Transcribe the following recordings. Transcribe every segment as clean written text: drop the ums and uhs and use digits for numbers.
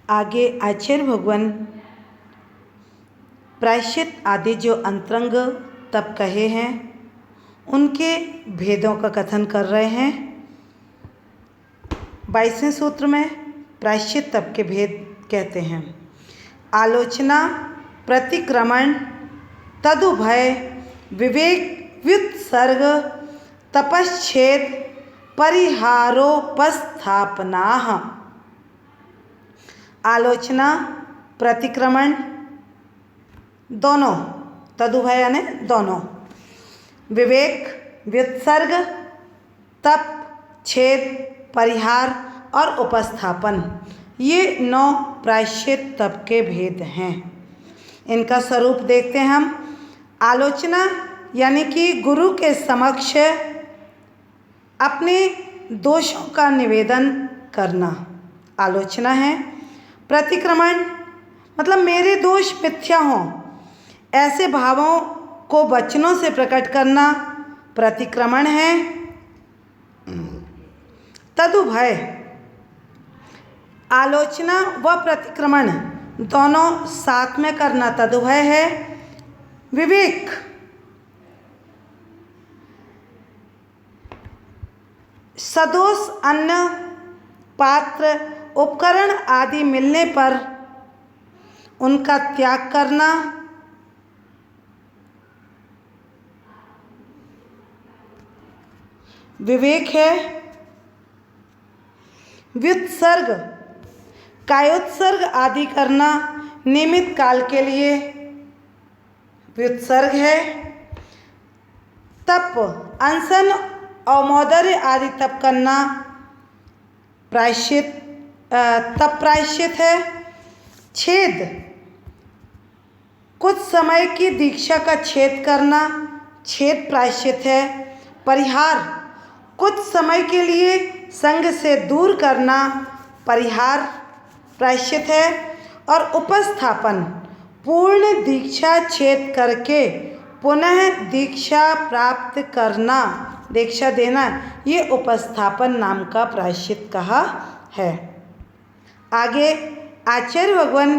आगे आचार्य भगवान प्रायश्चित आदि जो अंतरंग तप कहे हैं उनके भेदों का कथन कर रहे हैं। 22वें सूत्र में प्रायश्चित तप के भेद कहते हैं। आलोचना, प्रतिक्रमण, तदुभय, विवेक व्युत्सर्ग, तपश्छेद, परिहारोपस्थापना। आलोचना, प्रतिक्रमण दोनों, तदुभय यानी दोनों, विवेक, व्युत्सर्ग, तप, छेद, परिहार और उपस्थापन, ये 9 प्रायश्चित तप के भेद हैं। इनका स्वरूप देखते हैं हम। आलोचना यानी कि गुरु के समक्ष अपने दोषों का निवेदन करना आलोचना है। प्रतिक्रमण मतलब मेरे दोष मिथ्या हों, ऐसे भावों को वचनों से प्रकट करना प्रतिक्रमण है। तदुभय, आलोचना व प्रतिक्रमण दोनों साथ में करना तदुभय है। विवेक, सदोष अन्न, पात्र, उपकरण आदि मिलने पर उनका त्याग करना विवेक है। व्युत्सर्ग, कायोत्सर्ग आदि करना नियमित काल के लिए व्युत्सर्ग है। तप, अनशन और मौदर्य आदि तप करना प्रायश्चित तप प्रायश्चित है। छेद, कुछ समय की दीक्षा का छेद करना छेद प्रायश्चित है। परिहार, कुछ समय के लिए संग से दूर करना परिहार प्रायश्चित है। और उपस्थापन, पूर्ण दीक्षा छेद करके पुनः दीक्षा प्राप्त करना, दीक्षा देना, ये उपस्थापन नाम का प्रायश्चित कहा है। आगे आचार्य भगवान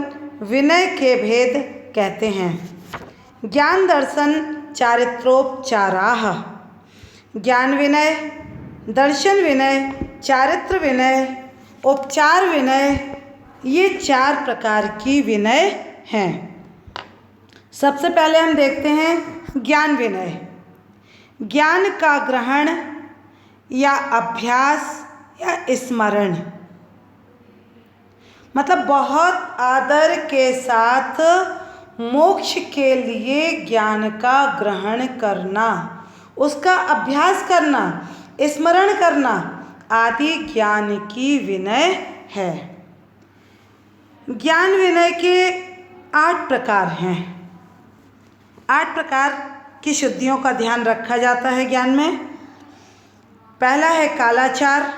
विनय के भेद कहते हैं। ज्ञान दर्शन चारित्रोपचाराः। ज्ञान विनय, दर्शन विनय, चारित्र विनय, उपचार विनय, ये 4 प्रकार की विनय हैं। सबसे पहले हम देखते हैं ज्ञान विनय। ज्ञान का ग्रहण या अभ्यास या स्मरण, मतलब बहुत आदर के साथ मोक्ष के लिए ज्ञान का ग्रहण करना, उसका अभ्यास करना, स्मरण करना आदि ज्ञान की विनय है। ज्ञान विनय के 8 प्रकार हैं। 8 प्रकार की शुद्धियों का ध्यान रखा जाता है ज्ञान में। पहला है कालाचार,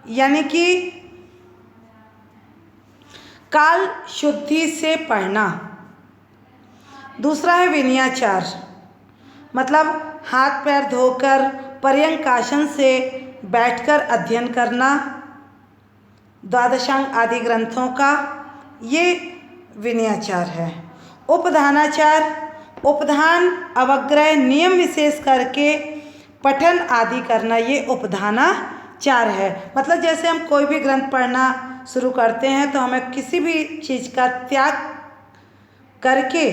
यानी कि काल शुद्धि से पढ़ना। दूसरा है विनयाचार, मतलब हाथ पैर धोकर पर्यंक आसन से बैठकर अध्ययन करना द्वादशांग आदि ग्रंथों का, ये विनयाचार है। उपधानाचार, उपधान अवग्रह नियम विशेष करके पठन आदि करना, ये उपधानाचार है। मतलब जैसे हम कोई भी ग्रंथ पढ़ना शुरू करते हैं तो हमें किसी भी चीज़ का त्याग करके,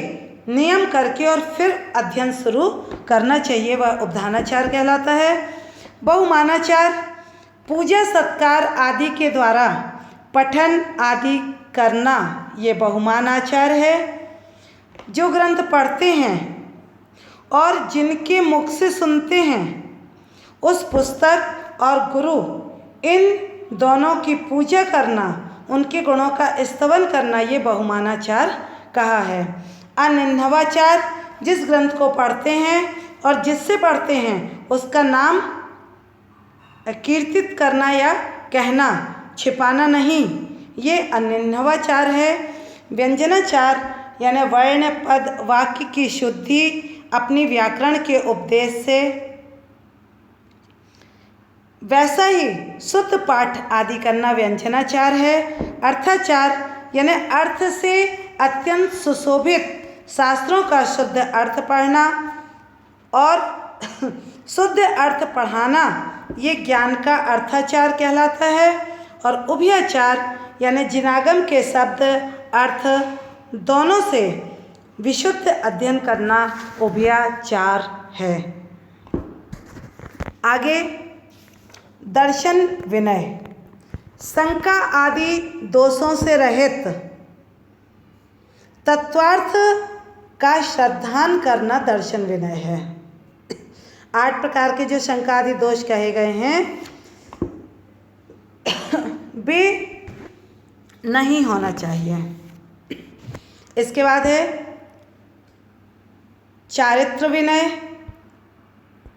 नियम करके और फिर अध्ययन शुरू करना चाहिए, वह उपधानाचार कहलाता है। बहुमानाचार, पूजा सत्कार आदि के द्वारा पठन आदि करना, ये बहुमानाचार है। जो ग्रंथ पढ़ते हैं और जिनके मुख से सुनते हैं, उस पुस्तक और गुरु, इन दोनों की पूजा करना, उनके गुणों का स्तवन करना, ये बहुमानाचार कहा है। अनिंदवाचार, जिस ग्रंथ को पढ़ते हैं और जिससे पढ़ते हैं उसका नाम कीर्तित करना या कहना, छिपाना नहीं, ये अनिंदवाचार है। व्यंजनाचार यानी वर्ण पद वाक्य की शुद्धि अपनी व्याकरण के उपदेश से। वैसा ही शुद्ध पाठ आदि करना व्यंजनाचार है। अर्थाचार यानी अर्थ से अत्यंत सुशोभित शास्त्रों का शुद्ध अर्थ पढ़ना और शुद्ध अर्थ पढ़ाना, ये ज्ञान का अर्थाचार कहलाता है। और उभयाचार यानी जिनागम के शब्द अर्थ दोनों से विशुद्ध अध्ययन करना उभयाचार है। आगे दर्शन विनय, शंका आदि दोषों से रहित तत्वार्थ का श्रद्धान करना दर्शन विनय है। 8 प्रकार के जो शंका आदि दोष कहे गए हैं वे नहीं होना चाहिए। इसके बाद है चारित्र विनय।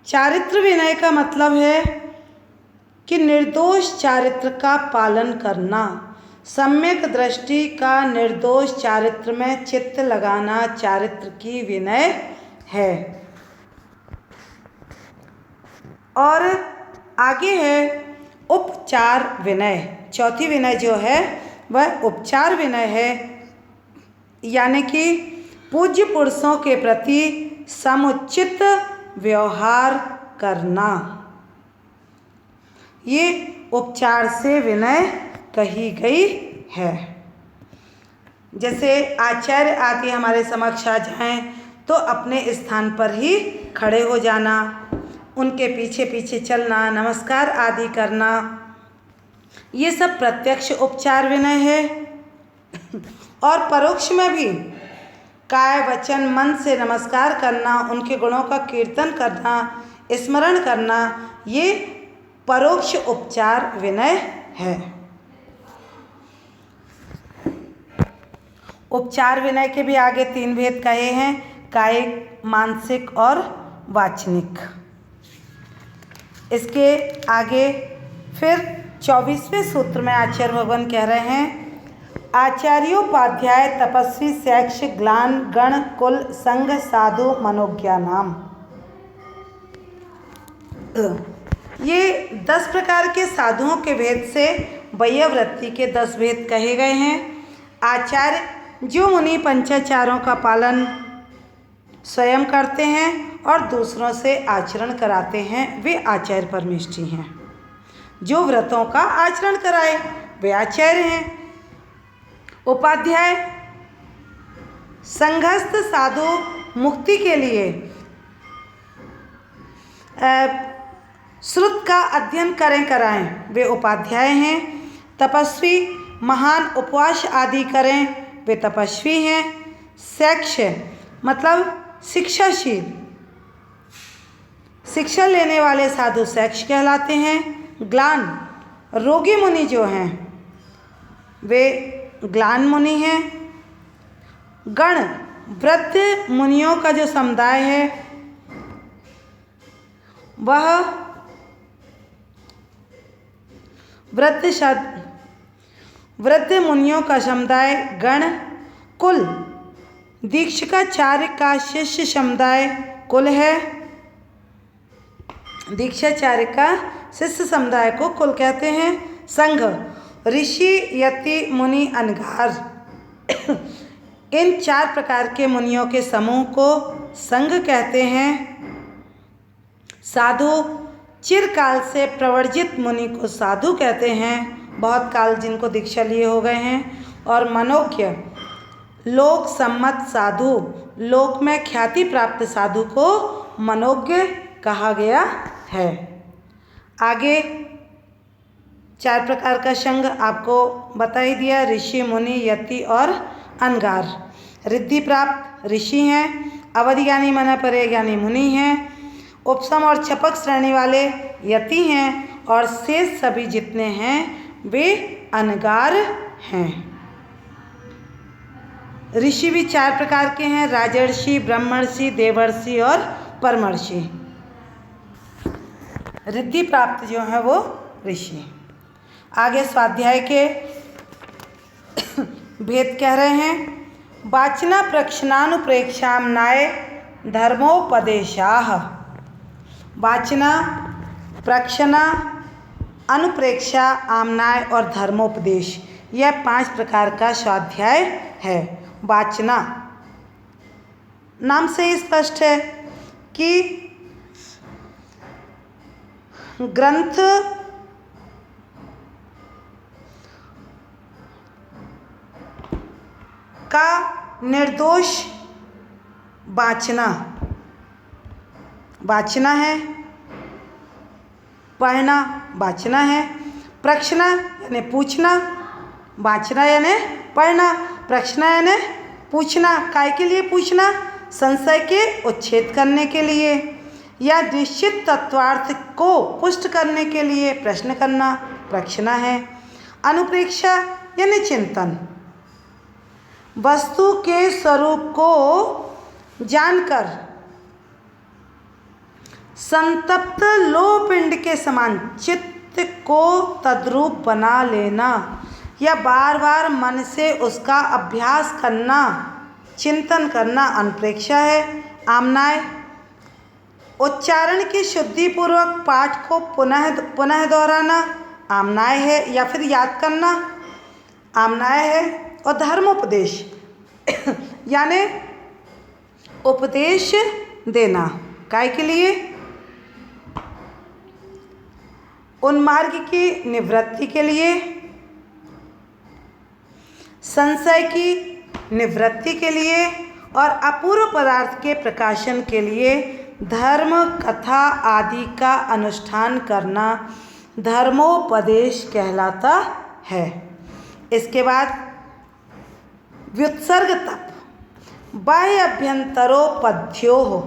चारित्र विनय का मतलब है कि निर्दोष चारित्र का पालन करना, सम्यक दृष्टि का निर्दोष चारित्र में चित्त लगाना चारित्र की विनय है। और आगे है उपचार विनय। चौथी विनय जो है वह उपचार विनय है, यानी कि पूज्य पुरुषों के प्रति समुचित व्यवहार करना, ये उपचार से विनय कही गई है। जैसे आचार्य आदि हमारे समक्ष आ जाएं तो अपने स्थान पर ही खड़े हो जाना, उनके पीछे पीछे चलना, नमस्कार आदि करना, ये सब प्रत्यक्ष उपचार विनय है। और परोक्ष में भी काय वचन मन से नमस्कार करना, उनके गुणों का कीर्तन करना, स्मरण करना, ये परोक्ष उपचार विनय है। उपचार विनय के भी आगे 3 भेद कहे हैं, कायिक, मानसिक और वाचनिक। इसके आगे फिर 24वें सूत्र में आचार्य भगवान कह रहे हैं, आचार्योपाध्याय तपस्वी शैक्ष ग्लान गण कुल संग साधु मनोज्ञा नाम। ये 10 प्रकार के साधुओं के भेद से वैयावृत्ति के 10 भेद कहे गए हैं। आचार्य जो मुनि पंचाचारों का पालन स्वयं करते हैं और दूसरों से आचरण कराते हैं, वे आचार्य परमेष्ठी हैं। जो व्रतों का आचरण कराए वे आचार्य हैं। उपाध्याय संघस्थ साधु मुक्ति के लिए श्रुत का अध्ययन कराएं, वे उपाध्याय हैं। तपस्वी महान उपवास आदि करें, वे तपस्वी हैं। शैक्ष मतलब शिक्षाशील, शिक्षा लेने वाले साधु शैक्ष कहलाते हैं। ग्लान रोगी मुनि जो हैं वे ग्लान मुनि हैं। गण वृद्ध मुनियों का जो समुदाय है वह वृद्ध मुनियों का समुदाय गण। कुल दीक्षाचार्य का शिष्य समुदाय कुल है। दीक्षाचार्य का शिष्य समुदाय को कुल कहते हैं। संघ ऋषि यति मुनि अनगार, इन 4 प्रकार के मुनियों के समूह को संघ कहते हैं। साधु चिरकाल से प्रवर्जित मुनि को साधु कहते हैं, बहुत काल जिनको दीक्षा लिए हो गए हैं। और मनोज्ञ लोक सम्मत साधु, लोक में ख्याति प्राप्त साधु को मनोज्ञ कहा गया है। आगे 4 प्रकार का संघ आपको बता ही दिया, ऋषि मुनि यति और अनगार। रिद्धि प्राप्त ऋषि हैं, अवधि ज्ञानी मना परे ज्ञानी मुनि हैं, उपसम और छपक श्रेणी वाले यति हैं और शेष सभी जितने हैं वे अनगार हैं। ऋषि भी 4 प्रकार के हैं, राजर्षि, ब्रह्मर्षि, देवर्षि और परमर्षि। रिद्धि प्राप्त जो है वो ऋषि। आगे स्वाध्याय के भेद कह रहे हैं, वाचना प्रक्षणानुप्रेक्षामनाय धर्मोपदेशाः। वाचना प्रक्षणा अनुप्रेक्षा, आमनाय और धर्मोपदेश, यह 5 प्रकार का स्वाध्याय है। वाचना, नाम से ही स्पष्ट है कि ग्रंथ का निर्दोष वाचना है, पढ़ना वाचना है, प्रश्न यानी पूछना, वाचना यानी पढ़ना, प्रश्न यानी पूछना, काय के लिए पूछना, संशय के उच्छेद करने के लिए या निश्चित तत्वार्थ को पुष्ट करने के लिए प्रश्न करना प्रश्न है। अनुप्रेक्षा यानी चिंतन, वस्तु के स्वरूप को जानकर संतप्त लोह पिंड के समान चित्त को तद्रूप बना लेना या बार बार मन से उसका अभ्यास करना, चिंतन करना अनुप्रेक्षा है। आमनाय, उच्चारण की शुद्धिपूर्वक पाठ को पुनः दोहराना आमनाय है या फिर याद करना आमनाय है। और धर्मोपदेश यानी उपदेश देना, काय के लिए, उन्मार्ग की निवृत्ति के लिए, संशय की निवृत्ति के लिए और अपूर्व पदार्थ के प्रकाशन के लिए धर्म कथा आदि का अनुष्ठान करना धर्मोपदेश कहलाता है। इसके बाद व्युत्सर्ग तप, बाह्य अभ्यंतरोपध्यो हो,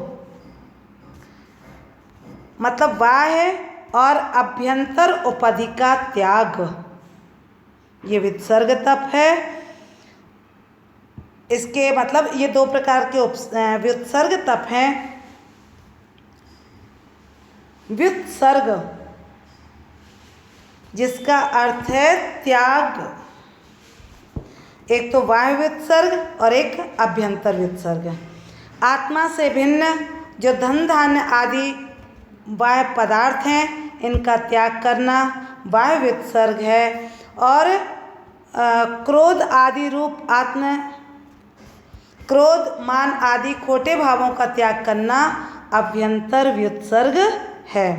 मतलब बाह्य और अभ्यंतर उपाधि का त्याग, ये व्युत्सर्ग तप है। इसके मतलब ये 2 प्रकार के व्युत्सर्ग तप हैं। व्युत्सर्ग जिसका अर्थ है त्याग, एक तो बाह्य व्युत्सर्ग और एक अभ्यंतर व्युत्सर्ग। आत्मा से भिन्न जो धन धान्य आदि बाह्य पदार्थ हैं, इनका त्याग करना बाह्य व्युत्सर्ग है। और क्रोध आदि रूप क्रोध मान आदि खोटे भावों का त्याग करना अभ्यंतर व्युत्सर्ग है।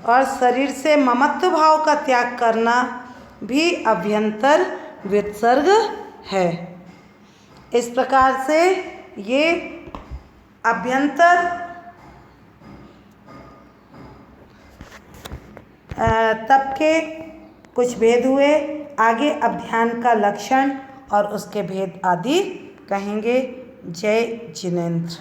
और शरीर से ममत्व भाव का त्याग करना भी अभ्यंतर व्युत्सर्ग है। इस प्रकार से ये अभ्यंतर तप के कुछ भेद हुए। आगे अब ध्यान का लक्षण और उसके भेद आदि कहेंगे। जय जिनेंद्र।